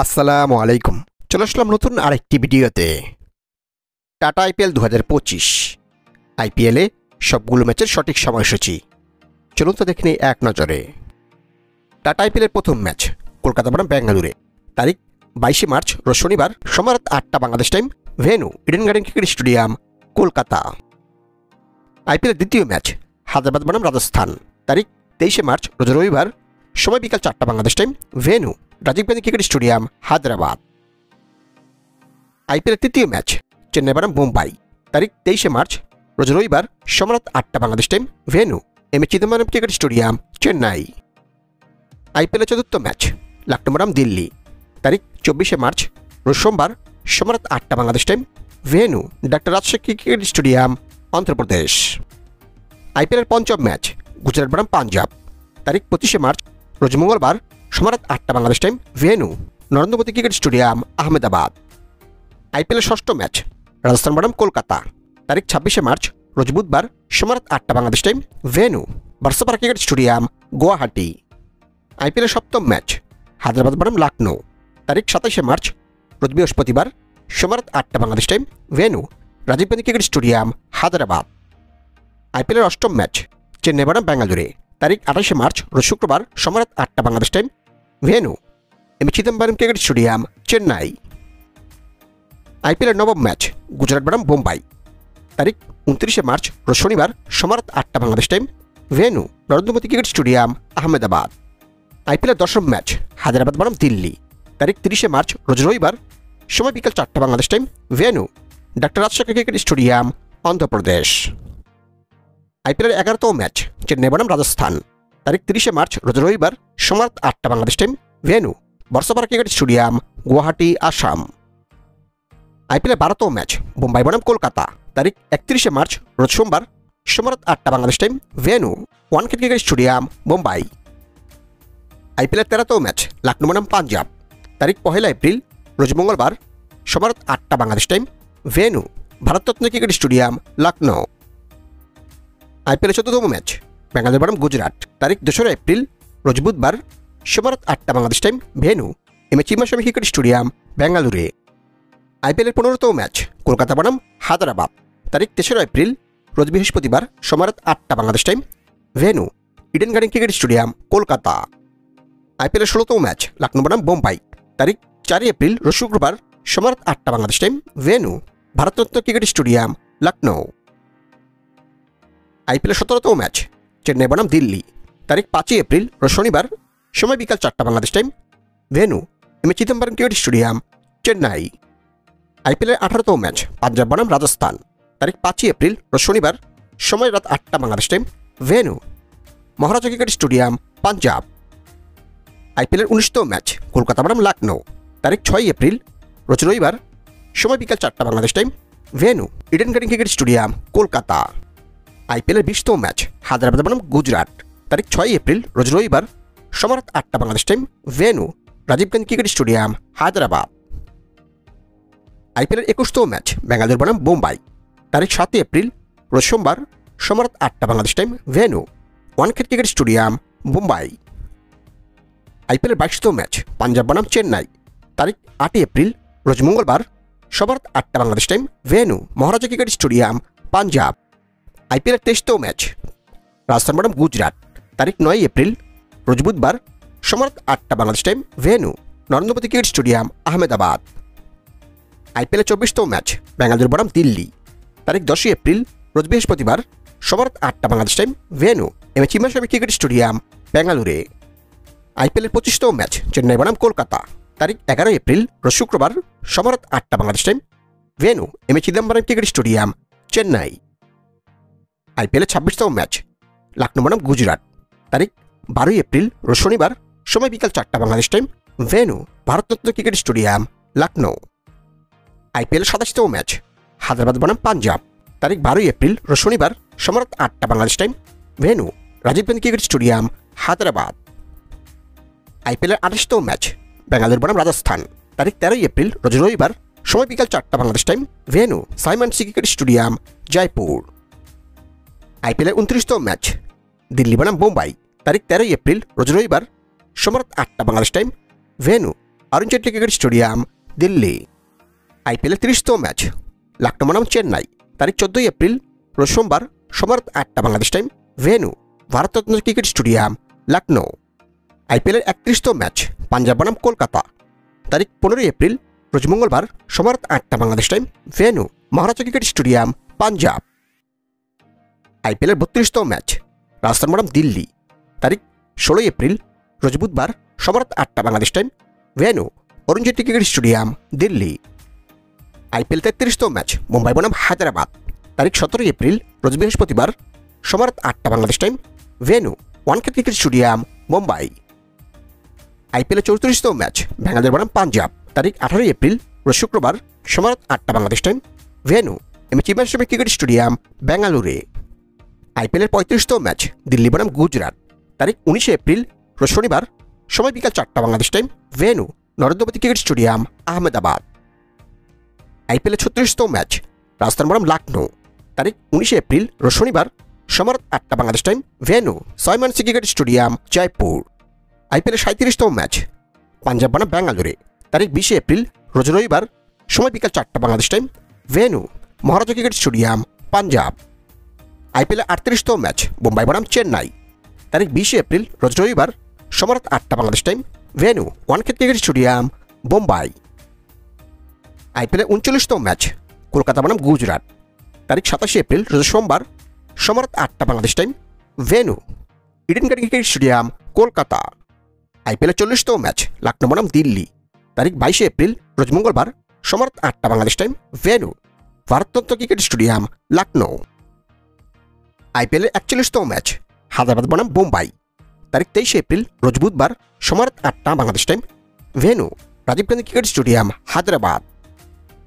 আসসালামু আলাইকুম। চলে আসলাম নতুন আরেকটি ভিডিওতে। টাটা আইপিএল 2025 আইপিএলে সবগুলো ম্যাচের সঠিক সময়সূচি চলুন তো দেখে নিই এক নজরে। টাটা আইপিএলের প্রথম ম্যাচ কলকাতা বনাম বেঙ্গালুরে, তারিখ 22 মার্চ রোজ শনিবার, সময় রাত 8টা Bangladesh time, venue Eden garden cricket stadium, Kolkata. আইপিএলের দ্বিতীয় ম্যাচ হায়দ্রাবাদ বনাম রাজস্থান, তারিখ 23 মার্চ রোজ রবিবার, সময় বিকাল 4টা Bangladesh time, venue Rajiv Gandhi cricket stadium, Hyderabad. আইপিএলের তৃতীয় ম্যাচ চেন্নাই বনাম মুম্বাই, তারিখ 23 মার্চ রোজ রবিবার, সময় রাত 8টা Bangladesh time, venue M A Chidambaram cricket stadium, Chennai. আইপিএলের চতুর্থ ম্যাচ লখনৌ বনাম দিল্লি, তারিখ 24 মার্চ রোজ সোমবার, সময় রাত 8টা Bangladesh time, venue doctor Rajasekhar cricket stadium, Andhra Pradesh. আইপিএলের পঞ্চম ম্যাচ গুজরাট বনাম পাঞ্জাব, তারিখ 25 মার্চ রোজ মঙ্গলবার, সময় রাত 8টা Bangladesh time, venue Narendra Modi cricket stadium, Ahmedabad. আইপিএলের ষষ্ঠ ম্যাচ রাজস্থান বনাম কলকাতা, তারিখ 26 মার্চ রোজ বুধবার, সময় রাত 8টা Bangladesh time, venue Barsapara cricket stadium, Guwahati. আইপিএলের সপ্তম ম্যাচ হায়দ্রাবাদ বনাম লখনৌ, তারিখ 27 মার্চ রোজ বৃহস্পতিবার, সময় রাত 8টা Bangladesh time, venue Rajiv Gandhi cricket stadium, Hyderabad. আইপিএলের অষ্টম ম্যাচ চেন্নাই বনাম বেঙ্গালুরে, তারিখ 28 মার্চ রোজ শুক্রবার, সময় রাত 8টা Bangladesh time, venue M A Chidambaram cricket stadium, Chennai. আইপিএলের নবম ম্যাচ গুজরাট বনাম মুম্বাই, তারিখ 29 মার্চ রোজ শনিবার, সময় রাত 8টা Bangladesh time, venue Narendra Modi cricket stadium, Ahmedabad. আইপিএলের দশম ম্যাচ হায়দ্রাবাদ বনাম দিল্লি, তারিখ 30 মার্চ রোজ রবিবার, সময় বিকাল 4টা Bangladesh time, venue doctor Rajasekhar cricket stadium, Andhra Pradesh. আইপিএলের 11তম ম্যাচ চেন্নাই বনাম রাজস্থান, তারিখ 30 মার্চ রোজ রবিবার, সময় রাত 8টা Bangladesh time, venue Barsapara cricket stadium, Guwahati, Assam. আইপিএলের 12তম ম্যাচ মুম্বাই বনাম কলকাতা, তারিখ 31 মার্চ রোজ সোমবার, সময় রাত 8টা Bangladesh time, venue Wankhede cricket stadium, Mumbai. আইপিএলের 13তম ম্যাচ লখনৌ বনাম পাঞ্জাব, তারিখ 1 এপ্রিল রোজ মঙ্গলবার, সময় রাত 8টা Bangladesh time, venue Bharat Ratna cricket stadium, Lucknow. আইপিএলের 14তম ম্যাচ বেঙ্গালুরু বনাম গুজরাট, তারিখ 2 এপ্রিল রোজ বুধবার, সময় রাত 8টা Bangladesh time, venue M A Chidambaram cricket stadium, বেঙ্গালুরে। আইপিএলের 15তম ম্যাচ কলকাতা বনাম হায়দ্রাবাদ, তারিখ 3 এপ্রিল রোজ বৃহস্পতিবার, সময় রাত 8টা Bangladesh time, venue Eden garden cricket stadium, Kolkata. আইপিএলের 16তম ম্যাচ লখনৌ বনাম মুম্বাই, তারিখ 4 এপ্রিল রোজ শুক্রবার, সময় রাত 8টা Bangladesh time, venue Bharat Ratna cricket stadium, Lucknow. আইপিএলের 17তম ম্যাচ চেন্নাই বনাম দিল্লি, তারিখ 5 এপ্রিল রোজ শনিবার, সময় বিকাল 4টা Bangladesh time, venue M A Chidambaram cricket stadium, Chennai. আইপিএলের 18তম ম্যাচ পাঞ্জাব বনাম রাজস্থান, তারিখ 5 এপ্রিল রোজ শনিবার, সময় রাত 8টা বাংলাদেশ টাইম, ভেন্যু মহারাজা ক্রিকেট স্টেডিয়াম, পাঞ্জাব। আইপিএলের 19তম ম্যাচ কলকাতা বনাম লখনৌ, তারিখ 6 এপ্রিল রোজ রবিবার, সময় বিকাল 4টা Bangladesh time, venue Eden garden cricket stadium, Kolkata. আইপিএলের 20তম ম্যাচ হায়দ্রাবাদ বনাম গুজরাট, তারিখ 6 এপ্রিল রোজ রবিবার, সময় রাত 8টা Bangladesh time, venue Rajiv Gandhi cricket stadium, Hyderabad. আইপিএলের 21তম ম্যাচ বেঙ্গালুরু বনাম মুম্বাই, তারিখ 7 এপ্রিল রোজ সোমবার, সময় রাত 8টা Bangladesh time, venue Wankhede cricket stadium, Mumbai. আইপিএলের 22তম ম্যাচ পাঞ্জাব বনাম চেন্নাই, তারিখ 8 এপ্রিল রোজ মঙ্গলবার, সময় রাত 8টা বাংলাদেশ টাইম, ভেন্যু মহারাজা ক্রিকেট স্টেডিয়াম, পাঞ্জাব। আইপিএলের 23তম ম্যাচ রাজস্থান বনাম গুজরাট, তারিখ 9 এপ্রিল রোজ বুধবার, সময় রাত 8টা Bangladesh time, venue Narendra Modi cricket stadium, Ahmedabad. আইপিএলের 24তম ম্যাচ বেঙ্গালুরু বনাম দিল্লি, তারিখ 10 এপ্রিল রোজ বৃহস্পতিবার, সময় রাত 8টা Bangladesh time, venue M A Chidambaram cricket stadium, বেঙ্গালুরে। আইপিএলের 25তম ম্যাচ চেন্নাই বনাম কলকাতা, তারিখ 11 এপ্রিল রোজ শুক্রবার, সময় রাত 8টা Bangladesh time, venue M A Chidambaram cricket stadium, Chennai. আইপিএলের 26তম ম্যাচ লখনৌ বনাম গুজরাট, তারিখ 12 এপ্রিল রোজ শনিবার, সময় বিকাল 4টা Bangladesh time, venue Bharat Ratna cricket stadium, Lucknow. আইপিএলের 27তম ম্যাচ হায়দ্রাবাদ বনাম পাঞ্জাব, তারিখ 12 এপ্রিল রোজ শনিবার, সময় রাত 8টা Bangladesh time, venue Rajiv Gandhi cricket stadium, Hyderabad. আইপিএলের 28তম ম্যাচ বেঙ্গালুরু বনাম রাজস্থান, তারিখ 13 এপ্রিল রোজ রবিবার, সময় বিকাল 4টা বাংলাদেশ টাইম, ভেন্যু সাইমন সি ক্রিকেট স্টেডিয়াম, জয়পুর। আইপিএলের 29তম ম্যাচ দিল্লি বনাম মুম্বাই, তারিখ 13 এপ্রিল রোজ রবিবার, সময় রাত 8টা Bangladesh time, venue Arun Jaitley cricket stadium, Delhi. আইপিএলের 30তম ম্যাচ লখনৌ বনাম চেন্নাই, তারিখ 14 এপ্রিল, রোজ সোমবার, সময় রাত 8টা Bangladesh time, venue Bharat Ratna cricket stadium, Lucknow. আইপিএলের 31তম ম্যাচ পাঞ্জাব বনাম কলকাতা, তারিখ 15 এপ্রিল, রোজ মঙ্গলবার, সময় রাত 8টা বাংলাদেশ টাইম, ভেন্যু মহারাজা ক্রিকেট স্টেডিয়াম, পাঞ্জাব। আইপিএলের 32তম ম্যাচ রাজস্থান বনাম দিল্লি, তারিখ 16 এপ্রিল, রোজ বুধবার, সময় রাত 8টা Bangladesh time, venue Arun Jaitley cricket stadium, Delhi. IPL 33তম ম্যাচ মুম্বাই বনাম হায়দ্রাবাদ, তারিখ 17 এপ্রিল, রোজ বৃহস্পতিবার, সময় রাত 8টা Bangladesh time, venue Wankhede cricket stadium, Mumbai. আইপিএলের 34তম ম্যাচ বেঙ্গালুরু বনাম পাঞ্জাব, তারিখ 18 এপ্রিল, রোজ শুক্রবার, সময় রাত 8টা Bangladesh time, venue Chinnaswamy cricket stadium, Bengaluru. আইপিএলের 35তম ম্যাচ দিল্লি বনাম গুজরাট, তারিখ 19 এপ্রিল, রোজ শনিবার, সময় বিকাল 4টা Bangladesh time, venue Narendra Modi cricket stadium, Ahmedabad. আইপিএলের 36তম ম্যাচ রাজস্থান বনাম লখনৌ, তারিখ 19 এপ্রিল, রোজ শনিবার, সময় রাত 8টা বাংলাদেশ টাইম, ভেন্যু সয়মান সিং ক্রিকেট স্টেডিয়াম, জয়পুর। আইপিএলের 37তম ম্যাচ পাঞ্জাব বনাম বেঙ্গালুরু, তারিখ 20 এপ্রিল, রোজ রবিবার, সময় বিকাল 4টা বাংলাদেশ টাইম, ভেন্যু মহারাজা ক্রিকেট স্টেডিয়াম, পাঞ্জাব। আইপিএলের 38তম ম্যাচ মুম্বাই বনাম চেন্নাই, তারিখ 20 এপ্রিল, রোজ রবিবার, সময় রাত 8টা Bangladesh time, venue Wankhede cricket stadium, Mumbai. আইপিএলের 39তম ম্যাচ কলকাতা বনাম গুজরাট, তারিখ 27 এপ্রিল, রোজ সোমবার, সময় রাত 8টা Bangladesh time, venue Eden garden cricket stadium, Kolkata. আইপিএলের 40তম ম্যাচ লখনৌ বনাম দিল্লি, তারিখ 22 এপ্রিল, রোজ মঙ্গলবার, সময় রাত 8টা Bangladesh time, venue Bharat Ratna cricket stadium, Lucknow. আইপিএলের 41তম ম্যাচ হায়দ্রাবাদ বনাম মুম্বাই, তারিখ 23 এপ্রিল, রোজ বুধবার, সময় রাত 8টা Bangladesh time, venue Rajiv Gandhi cricket stadium, Hyderabad.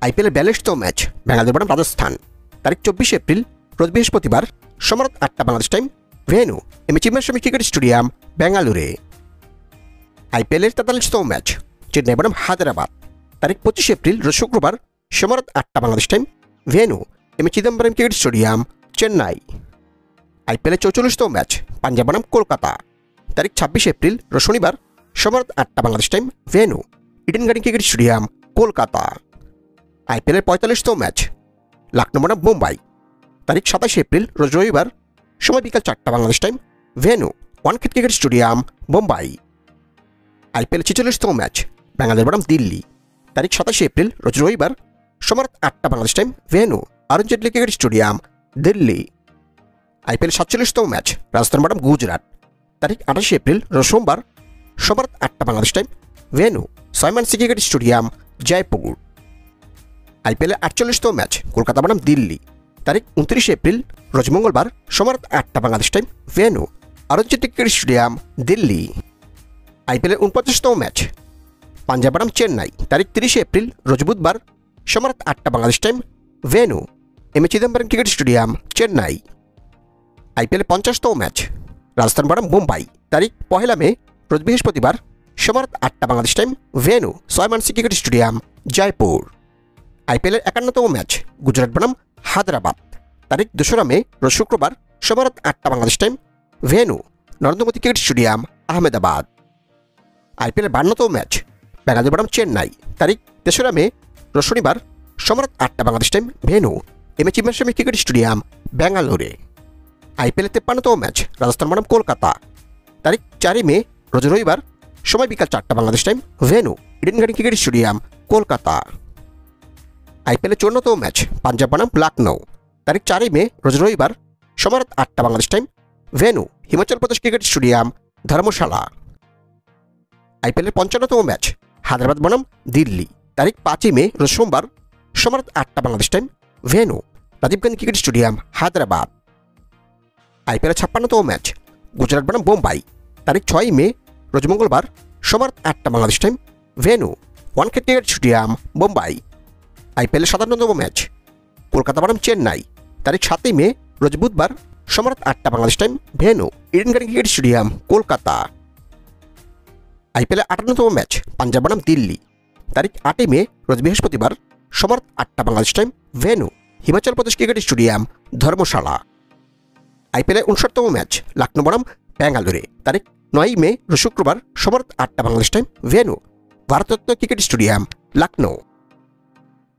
আইপিএলের 42তম ম্যাচ বেঙ্গালুরু বনাম রাজস্থান, তারিখ 24 এপ্রিল, রোজ বৃহস্পতিবার, সময় রাত 8টা Bangladesh time, venue Chinnaswamy cricket stadium, Bengaluru. আইপিএলের 43তম ম্যাচ চেন্নাই বনাম হায়দ্রাবাদ, তারিখ 25 এপ্রিল, রোজ শুক্রবার, সময় রাত 8টা Bangladesh time, venue Chidambaram cricket stadium, Chennai. আইপিএলের 44তম ম্যাচ পাঞ্জাব বনাম কলকাতা, তারিখ 26 এপ্রিল, রোজ শনিবার, সময় রাত 8টা Bangladesh time, venue Eden garden cricket stadium, Kolkata. আইপিএলের 45তম ম্যাচ লখনৌ বনাম মুম্বাই, তারিখ 27 এপ্রিল, রোজ রবিবার, সময় বিকাল 4টা Bangladesh time, venue Wankhede cricket stadium, Mumbai. আইপিএলের 46তম ম্যাচ বেঙ্গালুরু বনাম দিল্লি, তারিখ 27 এপ্রিল, রোজ রবিবার, সময় রাত 8টা Bangladesh time, venue Arun Jaitley cricket stadium, Delhi. আইপিএলের 47তম ম্যাচ রাজস্থান বনাম গুজরাট, তারিখ 28 এপ্রিল, রোজ সোমবার, সময় রাত 8টা বাংলাদেশ টাইম, ভেন্যু সয়মান সিং ক্রিকেট স্টেডিয়াম, জয়পুর। আইপিএলের 48তম ম্যাচ কলকাতা বনাম দিল্লি, তারিখ 29 এপ্রিল, রোজ মঙ্গলবার, সময় রাত 8টা Bangladesh time, venue Arun Jaitley cricket stadium, Delhi. আইপিএলের 49তম ম্যাচ পাঞ্জাব বনাম চেন্নাই, তারিখ 30 এপ্রিল, রোজ বুধবার, সময় রাত 8টা Bangladesh time, venue Chidambaram cricket stadium, Chennai. আইপিএলের 50তম ম্যাচ রাজস্থান বনাম মুম্বাই, তারিখ 1 মে, রোজ বৃহস্পতিবার, সময় রাত 8টা বাংলাদেশ টাইম, ভেন্যু সয়মান সিং ক্রিকেট স্টেডিয়াম, জয়পুর। আইপিএলের 51তম ম্যাচ গুজরাট বনাম হায়দ্রাবাদ, তারিখ 2 মে, রোজ শুক্রবার, সময় রাত 8টা Bangladesh time, venue Narendra Modi cricket stadium, Ahmedabad. আইপিএলের 52তম ম্যাচ বেঙ্গালুরু বনাম চেন্নাই, তারিখ 3 মে, রোজ শনিবার, সময় রাত 8টা Bangladesh time, venue Chinnaswamy cricket stadium, Bengaluru. আইপিএলের 53তম ম্যাচ রাজস্থান বনাম কলকাতা, তারিখ 4 মে, রোজ রবিবার, সময় বিকাল 4টা Bangladesh time, venue Eden garden cricket stadium, Kolkata. আইপিএলের 54তম ম্যাচ পাঞ্জাব বনাম লখনৌ, তারিখ 4 মে, রোজ রবিবার, সময় রাত 8টা Bangladesh time, venue Himachal Pradesh cricket stadium, ধর্মশালা। আইপিএলের 55তম ম্যাচ হায়দ্রাবাদ বনাম দিল্লি, তারিখ 5 মে, রোজ সোমবার, সময় রাত 8টা Bangladesh time, venue Rajiv Gandhi cricket stadium, Hyderabad. আইপিএলের 56তম ম্যাচ গুজরাট বনাম মুম্বাই, তারিখ 6 মে, রোজ মঙ্গলবার, সময় রাত 8টা Bangladesh time, venue Wankhede cricket stadium, Mumbai. আইপিএলের 57তম ম্যাচ কলকাতা বনাম চেন্নাই, তারিখ 7 মে, রোজ বুধবার, সময় রাত 8টা Bangladesh time, venue Eden garden cricket stadium, Kolkata. আইপিএলের 58তম ম্যাচ পাঞ্জাব বনাম দিল্লি, তারিখ 8 মে, রোজ বৃহস্পতিবার, সময় রাত 8টা Bangladesh time, venue Himachal Pradesh cricket stadium, ধর্মশালা। আইপিএলের 59তম ম্যাচ লখনৌ বনাম বেঙ্গালুরু, তারিখ 9 মে, রোজ শুক্রবার, সময় রাত 8টা Bangladesh time, venue Bharat Ratna cricket stadium Lucknow.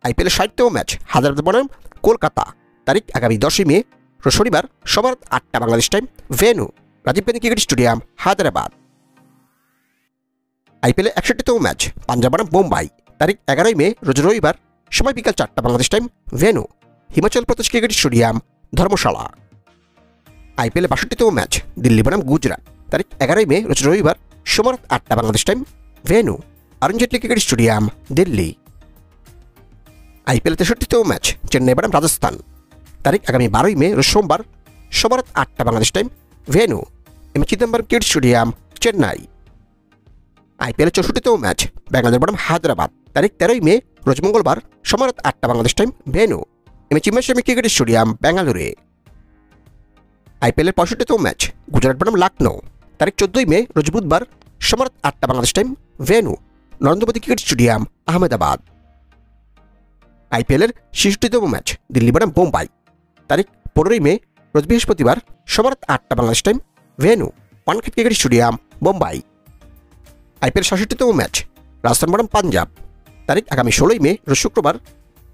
আইপিএলের 60তম ম্যাচ হায়দ্রাবাদ বনাম কলকাতা, তারিখ আগামী 10ই মে শনিবার সবার 8টা Bangladesh time, venue Rajiv Gandhi cricket stadium Hyderabad. আইপিএলের 61তম ম্যাচ পাঞ্জাব বনাম মুম্বাই, তারিখ 11ই মে রোজ রবিবার, সময় বিকাল 4টা Bangladesh time, venue Himachal Pradesh cricket stadium ধর্মশালা। আইপিএলের 62তম ম্যাচ দিল্লি বনাম গুজরাট, তারিখ 11ই মে রোজ রবিবার, সময় 8টা Bangladesh time, venue Arun Jaitley cricket stadium Delhi. আইপিএলের 63তম ম্যাচ চেন্নাই বনাম রাজস্থান, তারিখ আগামী 12ই মে রোজ সোমবার, সময় 8টা Bangladesh time, venue M Chidambaram cricket stadium Chennai. আইপিএলের 64তম ম্যাচ ব্যাঙ্গালোর বনাম হায়দ্রাবাদ, তারিখ 13ই মে রোজ মঙ্গলবার, সময় 8টা Bangladesh time, venue M Chinnaswamy cricket stadium বেঙ্গালুরে। আইপিএলের 65তম ম্যাচ গুজরাট বনাম লখনৌ, তারিখ 14ই মে রোজ বুধবার, সময় 8টা Bangladesh time, venue Narendra Modi cricket stadium Ahmedabad. আইপিএলের 66তম ম্যাচ দিল্লি বনাম মুম্বাই, তারিখ 15ই মে রোজ বৃহস্পতিবার, সময় 8টা Bangladesh time, venue Wankhede cricket stadium Mumbai. IPL 67তম ম্যাচ রাজস্থান বনাম পাঞ্জাব, তারিখ আগামী 16ই মে রোজ শুক্রবার,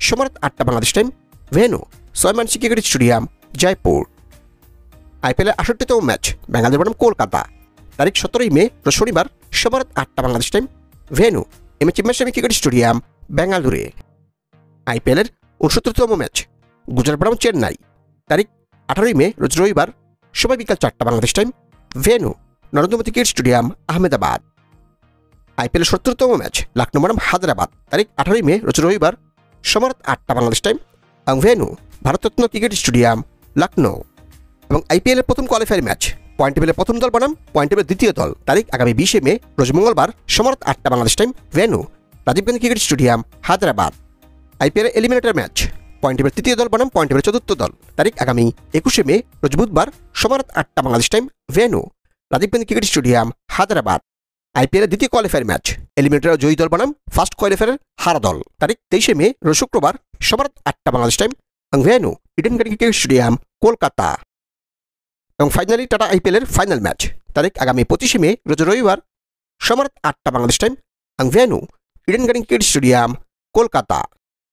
সময় 8টা বাংলাদেশ টাইম, ভেন্যু সয়মানসি ক্রিকেট স্টেডিয়াম জয়পুর। আইপিএলের 68তম ম্যাচ ব্যাঙ্গালোর বনাম কলকাতা, তারিখ 17ই মে রোজ শনিবার, সময় 8টা Bangladesh time, venue M Chinnaswamy cricket stadium বেঙ্গালুরে। আইপিএলের 69তম ম্যাচ গুজরাট বনাম চেন্নাই, তারিখ 18ই মে রোজ রবিবার, সময় বিকাল 4টা Bangladesh time, venue Narendra Modi cricket stadium Ahmedabad. আইপিএলের 70তম ম্যাচ লখনৌ বনাম হায়দ্রাবাদ, তারিখ 18ই মে রোজ রবিবার, সময় 8টা বাংলাদেশ টাইম, এবং venue Bharat Ratna cricket stadium Lucknow. এবং আইপিএলের প্রথম কোয়ালিফায়ার ম্যাচ পয়েন্ট টেবিলের প্রথম দল বনাম পয়েন্ট টেবিলের দ্বিতীয় দল, তারিখ আগামী 20 মে রোজ মঙ্গলবার, সময় 8টা Bangladesh time, venue Rajiv Gandhi cricket stadium Hyderabad. আইপিএলের এলিমিনেটর ম্যাচ পয়েন্ট টেবিলের তৃতীয় দল বনাম পয়েন্ট টেবিলের চতুর্থ দল, তারিখ আগামী 21 মে রোজ বুধবার, সময় 8টা Bangladesh time, venue Rajiv Gandhi cricket stadium Hyderabad. আইপিএলের দ্বিতীয় কোয়ালিফায়ার ম্যাচ এলিমিনেটর জয়ী দল বনাম ফার্স্ট কোয়ালিফায়ারের হারা দল, তারিখ 23 মে রোজ শুক্রবার, সময় 8টা বাংলাদেশ টাইম, এবং venue Eden garden cricket stadium Kolkata. এবং ফাইনালি টাটা আইপিএলের ফাইনাল ম্যাচ, তারিখ আগামী 25 মে রোজ রবিবার, সময় 8টা বাংলাদেশ টাইম, এবং venue Eden garden cricket stadium Kolkata.